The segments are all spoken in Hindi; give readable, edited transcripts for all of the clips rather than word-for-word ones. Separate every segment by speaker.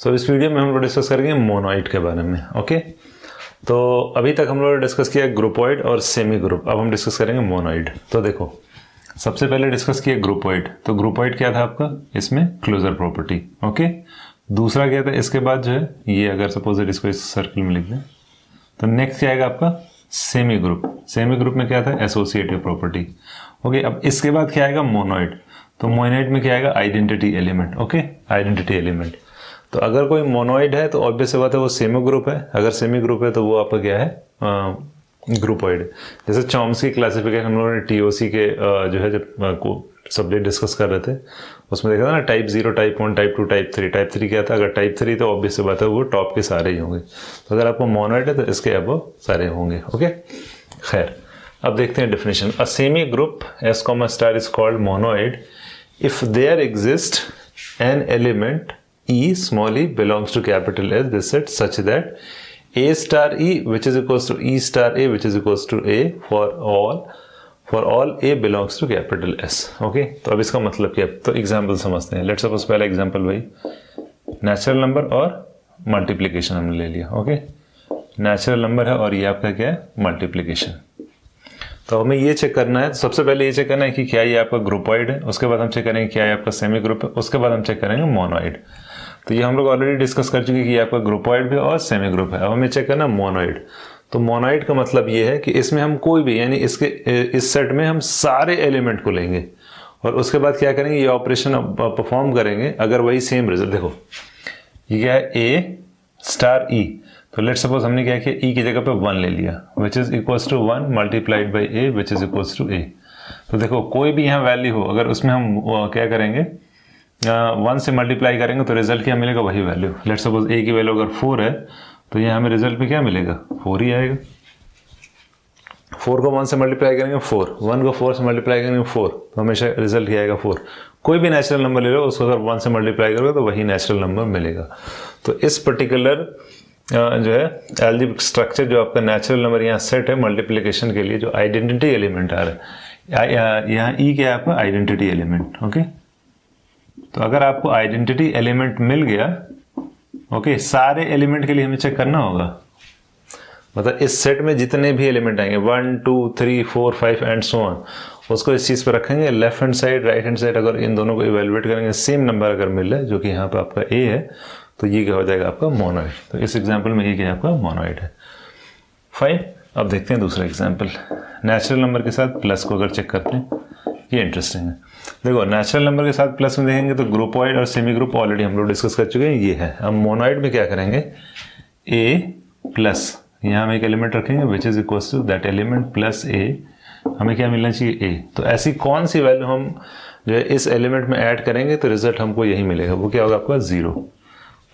Speaker 1: सो इस वीडियो में हम लोग डिस्कस करेंगे मोनोइड के बारे में। ओके, तो अभी तक हम लोगों ने डिस्कस किया ग्रुपोइड और सेमी ग्रुप। अब हम डिस्कस करेंगे मोनोइड। तो देखो, सबसे पहले डिस्कस किया ग्रुपोइड। तो ग्रुपोइड क्या था आपका, इसमें क्लोजर प्रॉपर्टी। ओके, दूसरा क्या था, इसके बाद जो है ये अगर सपोज इसको इस सर्कल में लिख दें तो नेक्स्ट क्या आएगा आपका सेमी ग्रुप। सेमी ग्रुप में क्या था, एसोसिएटिव प्रॉपर्टी। ओके, अब इसके बाद क्या आएगा मोनोइड। तो मोनोइड में क्या आएगा, identity element. Okay, identity element. तो अगर कोई मोनोइड है तो ऑब्वियस बात है वो सेमी ग्रुप है। अगर सेमी ग्रुप है तो वो आपका क्या है, ग्रुपोइड। जैसे चॉम्स्की क्लासिफिकेशन हम लोगों ने टीओसी के जो है जब सब्जेक्ट डिस्कस कर रहे थे उसमें देखा था ना, type 0, type 1, type 2, type 3। Type 3 क्या था, अगर टाइप 3 तो ऑब्वियस बात है वो टॉप के सारे ही होंगे। तो अगर आपको मोनोइड है तो इसके अब सारे होंगे। ओके, खैर अब देखते हैं definition. A semigroup S comma star is called monoid if there exist an element E small e belongs to capital S this set such that A star E which is equals to E star A which is equals to A for all A belongs to capital S। Okay, तो अब इसका मतलब क्या है, तो एग्जाम्पल समझते हैं। लेट्स सपोज पहला एग्जाम्पल भाई नेचुरल नंबर और मल्टीप्लिकेशन हमने ले लिया। ओके, नेचुरल नंबर है और ये आपका क्या है, मल्टीप्लिकेशन। तो हमें ये चेक करना है, सबसे पहले ये चेक करना है कि क्या ये आपका ग्रुपोइड है, उसके बाद हम चेक करेंगे क्या ये आपका सेमी ग्रुप है, उसके बाद हम चेक करेंगे मोनोइड। तो ये हम लोग ऑलरेडी डिस्कस कर चुके हैं कि ये आपका ग्रुपोइड भी और सेमी ग्रुप है। अब हमें चेक करना मोनोइड। तो मोनोइड का मतलब ये है कि इसमें हम कोई भी, यानी इसके इस सेट में हम सारे एलिमेंट को लेंगे और उसके बाद क्या करेंगे, ये ऑपरेशन परफॉर्म करेंगे अगर वही सेम रिजल्ट। देखो ये क्या है, ए स्टार ई। तो लेट सपोज हमने क्या किया, ई की जगह पे 1 ले लिया which is equals to 1 multiplied by a which is equals to a. तो देखो कोई भी यहाँ वैल्यू हो, अगर उसमें हम क्या करेंगे 1 से मल्टीप्लाई करेंगे तो रिजल्ट क्या मिलेगा, वही वैल्यू। लेट सपोज ए की वैल्यू अगर 4 है तो यहाँ हमें रिजल्ट में क्या मिलेगा, 4 ही आएगा। 4 को 1 से मल्टीप्लाई करेंगे 4, 1 को 4 से मल्टीप्लाई करेंगे 4, तो हमेशा रिजल्ट क्या आएगा 4। कोई भी नेचुरल नंबर ले लो, उसको अगर 1 से मल्टीप्लाई करोगे तो वही नेचुरल नंबर मिलेगा। तो इस पर्टिकुलर जो है एल्जेब्रिक स्ट्रक्चर जो आपका नेचुरल नंबर यहाँ सेट है मल्टीप्लिकेशन के लिए, जो आइडेंटिटी एलिमेंट आ रहा है यहाँ ई क्या है आपका, आइडेंटिटी एलिमेंट। ओके, तो अगर आपको आइडेंटिटी एलिमेंट मिल गया, ओके, सारे एलिमेंट के लिए हमें चेक करना होगा। मतलब इस सेट में जितने भी एलिमेंट आएंगे 1, 2, 3, 4, 5 एंड सो ऑन, उसको इस चीज़ पर रखेंगे। Left hand side right hand side अगर इन दोनों को इवेलुएट करेंगे, सेम नंबर अगर मिल रहा है जो कि यहाँ पे आपका ए है, तो ये क्या हो जाएगा आपका मोनोइड। तो इस एग्जाम्पल में ये क्या है आपका मोनोइड है। फाइन, अब देखते हैं दूसरा एग्जाम्पल। नेचुरल नंबर के साथ प्लस को अगर चेक करते हैं, ये इंटरेस्टिंग है। देखो नेचुरल नंबर के साथ प्लस में देखेंगे तो ग्रुपोइड और सेमी ग्रुप ऑलरेडी हम लोग डिस्कस कर चुके हैं, ये है। अब मोनोइड में क्या करेंगे, ए प्लस, यहाँ हम एक एलिमेंट रखेंगे which is equals to that element plus a. हमें क्या मिलना चाहिए, ए। तो ऐसी कौन सी वैल्यू हम जो है इस एलिमेंट में ऐड करेंगे तो रिजल्ट हमको यही मिलेगा, वो क्या होगा आपका 0।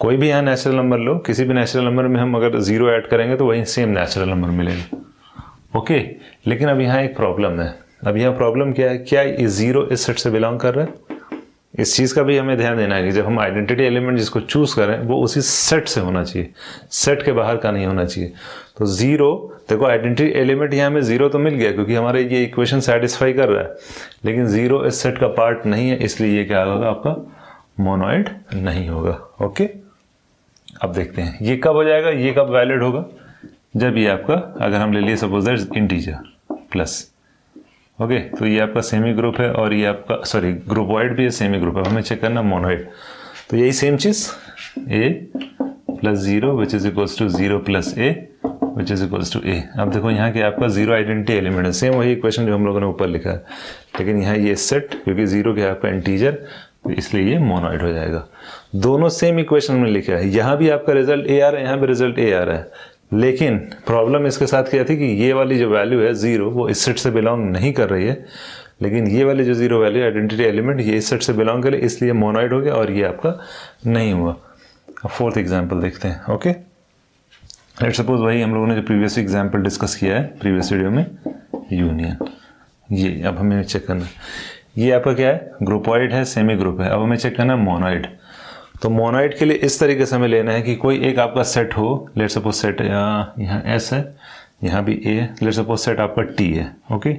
Speaker 1: कोई भी यहाँ नेचुरल नंबर लो, किसी भी नेचुरल नंबर में हम अगर 0 ऐड करेंगे तो वही सेम नेचुरल नंबर मिलेगा। ओके, लेकिन अब यहाँ एक प्रॉब्लम है। अब यहाँ प्रॉब्लम क्या है, क्या ये 0 इस सेट से बिलोंग कर रहा है? इस चीज़ का भी हमें ध्यान देना है कि जब हम आइडेंटिटी एलिमेंट जिसको चूज करें वो उसी सेट से होना चाहिए, सेट के बाहर का नहीं होना चाहिए। तो 0, देखो आइडेंटिटी एलिमेंट यहाँ में 0 तो मिल गया क्योंकि हमारे ये इक्वेशन सेटिस्फाई कर रहा है, लेकिन 0 इस सेट का पार्ट नहीं है, इसलिए ये क्या होगा आपका मोनोइड नहीं होगा। ओके, अब देखते हैं ये कब हो जाएगा, ये कब वैलिड होगा, जब ये आपका, अगर हम ले लिए suppose that integer plus. Okay, तो ये आपका सेमी ग्रुप है और ये आपका सॉरी ग्रुपोइड भी है, सेमी ग्रुप है। हमें चेक करना मोनोइड। तो यही सेम चीज, a plus 0 which is equals to 0 plus a which is equals to a. अब देखो यहाँ के आपका 0 आइडेंटिटी एलिमेंट है, सेम वही इक्वेशन जो हम लोगों ने ऊपर लिखा है, लेकिन यहाँ ये सेट क्योंकि 0 क्या है आपका इंटीजर, तो इसलिए ये मोनोइड हो जाएगा। दोनों सेम इक्वेशन में लिखा है, यहाँ भी आपका रिजल्ट ए आ रहा है, यहाँ भी रिजल्ट ए आ रहा है, लेकिन प्रॉब्लम इसके साथ क्या थी कि ये वाली जो वैल्यू है 0 वो इस सेट से बिलोंग नहीं कर रही है, लेकिन ये वाली जो 0 वैल्यू आइडेंटिटी एलिमेंट ये इस सेट से बिलोंग करे, इसलिए मोनोइड हो गया और ये आपका नहीं हुआ। अब फोर्थ एग्जाम्पल देखते हैं। ओके, लेट सपोज वही हम लोगों ने जो प्रीवियस एग्जाम्पल डिस्कस किया है प्रीवियस वीडियो में, यूनियन। ये अब हमें चेक करना, ये आपका क्या है, ग्रुपोइड है, सेमी ग्रुप है। अब हमें चेक करना मोनोइड। तो मोनोइड के लिए इस तरीके से हमें लेना है कि कोई एक आपका सेट हो, लेट सपोज सेट यहाँ एस है, यहाँ भी ए है, लेट सपोज सेट आपका टी है। ओके,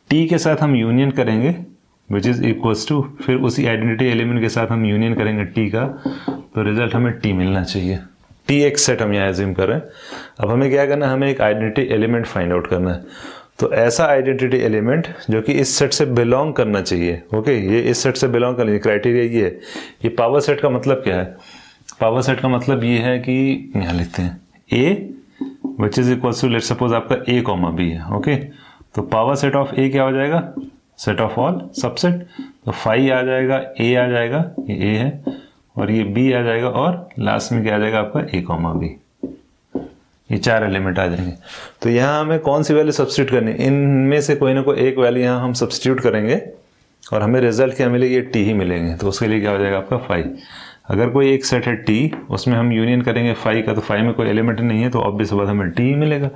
Speaker 1: टी के साथ हम यूनियन करेंगे विच इज इक्वल्स टू, फिर उसी आइडेंटिटी एलिमेंट के साथ हम यूनियन करेंगे टी का, तो रिजल्ट हमें टी मिलना चाहिए। टी एक सेट हम यहाँ एज्यूम कर रहे हैं। अब हमें क्या करना है, हमें एक आइडेंटिटी एलिमेंट फाइंड आउट करना है। तो ऐसा आइडेंटिटी एलिमेंट जो कि इस सेट से बिलोंग करना चाहिए। ओके, ये इस सेट से बिलोंग करना चाहिए, क्राइटेरिया ये है। ये पावर सेट का मतलब क्या है? पावर सेट का मतलब ये है कि यहाँ लिखते हैं a which is equal to, let's suppose आपका ए कॉमा बी है। ओके, तो पावर सेट ऑफ ए क्या हो जाएगा? Set of all subset. तो फाई आ जाएगा, ए आ जाएगा, ये ए है, और ये बी आ जाएगा, और लास्ट में क्या आ जाएगा आपका ए कॉमा बी। ये 4 एलिमेंट आ जाएंगे। तो यहाँ हमें कौन सी वैल्यू सब्स्टिट्यूट करनी है? इनमें से कोई ना कोई एक वैल्यू यहाँ हम सब्स्टिट्यूट करेंगे और हमें रिजल्ट क्या मिलेगी? ये टी ही मिलेंगे। तो उसके लिए क्या हो जाएगा आपका फाई। अगर कोई एक सेट है टी, उसमें हम यूनियन करेंगे फाई का, तो फाई में कोई एलिमेंट नहीं है, तो ऑब्वियस बात हमें टी ही मिलेगा।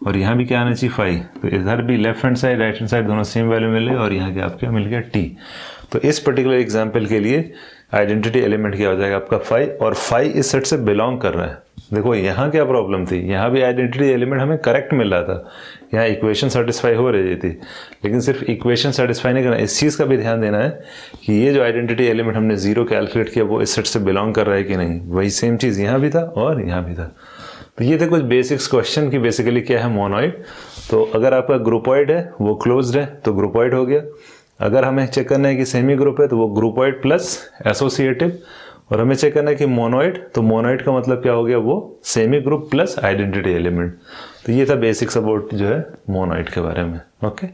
Speaker 1: और यहाँ भी क्या आना चाहिए? फाई। तो इधर भी left hand side right hand side दोनों सेम वैल्यू मिले, और यहाँ क्या आपका मिल गया? टी। तो इस पर्टिकुलर एग्जाम्पल के लिए आइडेंटिटी एलिमेंट क्या हो जाएगा आपका? फाई। और फाई इस सेट से बिलोंग कर रहा है। देखो यहाँ क्या प्रॉब्लम थी, यहाँ भी आइडेंटिटी एलिमेंट हमें करेक्ट मिल रहा था, यहाँ इक्वेशन सेटिस्फाई हो रही थी, लेकिन सिर्फ इक्वेशन सेटिस्फाई नहीं करना, इस चीज़ का भी ध्यान देना है कि ये जो आइडेंटिटी एलिमेंट हमने 0 कैलकुलेट किया वो इस सेट से बिलोंग कर रहा है कि नहीं। वही सेम चीज़ यहाँ भी था और यहाँ भी था। तो ये थे कुछ बेसिक्स क्वेश्चन की बेसिकली क्या है मोनोइड। तो अगर आपका ग्रुपॉइड है वो क्लोज्ड है तो ग्रुपॉइड हो गया। अगर हमें चेक करना है कि सेमी ग्रुप है तो वो ग्रुपॉइड प्लस एसोसिएटिव। और हमें चेक करना है कि मोनोइड, तो मोनोइड का मतलब क्या हो गया? वो semi group plus identity element. तो ये था बेसिक्स अबाउट जो है मोनोइड के बारे में। ओके।